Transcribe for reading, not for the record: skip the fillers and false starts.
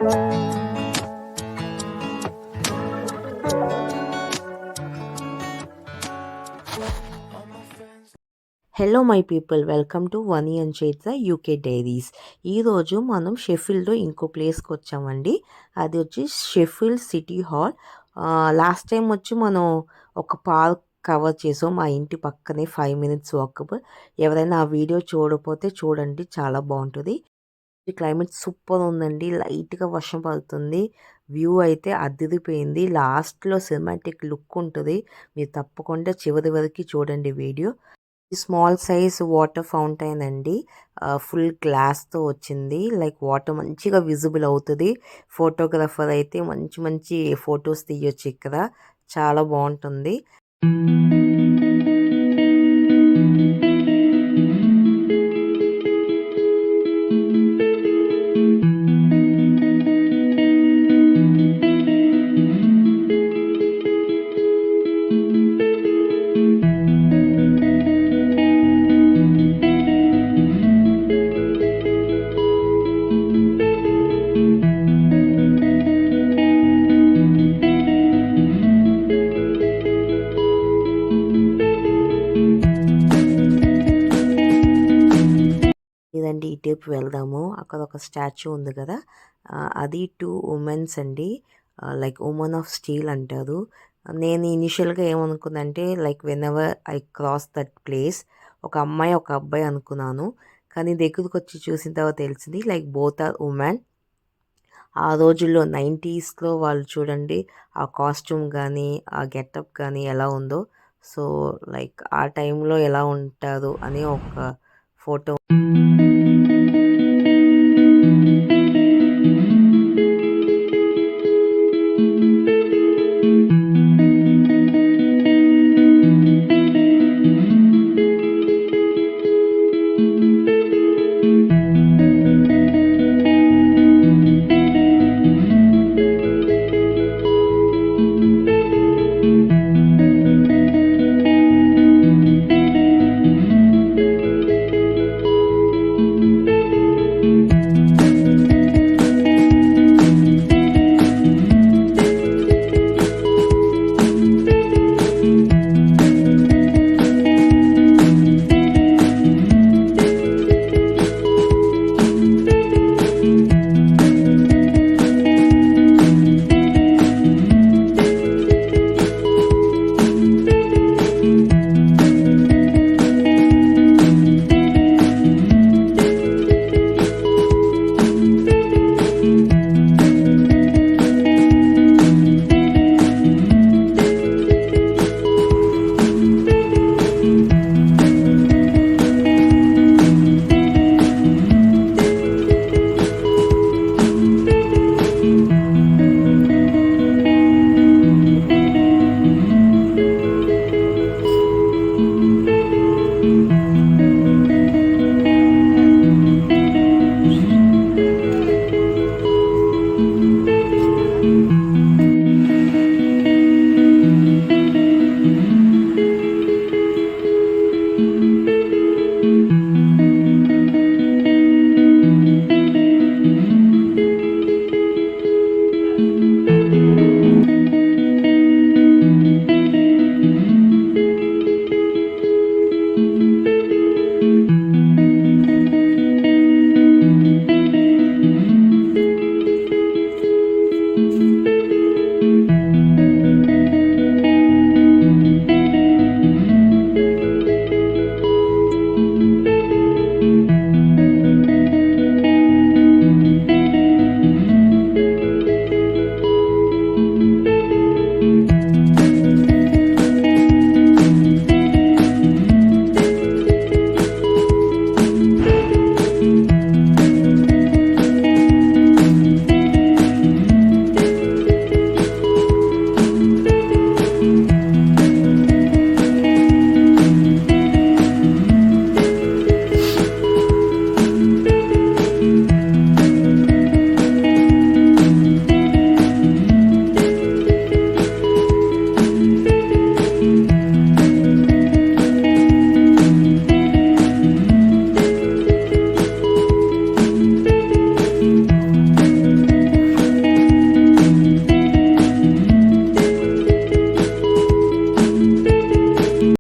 Hello my people, welcome to Vani and shades UK diaries. ఈరోజు మనం షెఫీల్డ్లో ఇంకో ప్లేస్కి వచ్చామండి. అది వచ్చి Sheffield city hall. Last time వచ్చి మనం ఒక పార్క్ కవర్ చేసాం. మా ఇంటి పక్కనే 5 minutes వాకబుల్. ఎవరైనా ఆ వీడియో చూడకపోతే చూడండి, చాలా బాగుంటుంది. ఈ క్లైమేట్ సూపర్ ఉందండి. లైట్గా వర్షం పడుతుంది. వ్యూ అయితే అదిరిపోయింది. లాస్ట్లో సినిమాటిక్ లుక్ ఉంటుంది. మీరు తప్పకుండా చివరి వరకు చూడండి video. Small size water fountain అండి. ఫుల్ గ్లాస్తో వచ్చింది. లైక్ వాటర్ మంచిగా విజిబుల్ అవుతుంది. ఫోటోగ్రాఫర్ అయితే మంచి మంచి ఫొటోస్ తీయొచ్చు ఇక్కడ. చాలా బాగుంటుంది. ఇదండి, ఇటువైపు వెళ్దాము. అక్కడ ఒక స్టాచ్యూ ఉంది కదా, అది 2 ఉమెన్స్ అండి. లైక్ ఉమెన్ ఆఫ్ స్టీల్ అంటారు. నేను ఇనిషియల్గా ఏమనుకున్నానంటే like whenever I cross that place ఒక అమ్మాయి ఒక అబ్బాయి అనుకున్నాను. కానీ దగ్గరకు వచ్చి చూసిన తర్వాత తెలిసింది లైక్ బోత్ ఆర్ ఉమెన్. ఆ రోజుల్లో 90sలో వాళ్ళు చూడండి, ఆ కాస్ట్యూమ్ కానీ ఆ గెటప్ కానీ ఎలా ఉందో. సో లైక్ ఆ టైంలో ఎలా ఉంటారు అని ఒక ఫోటో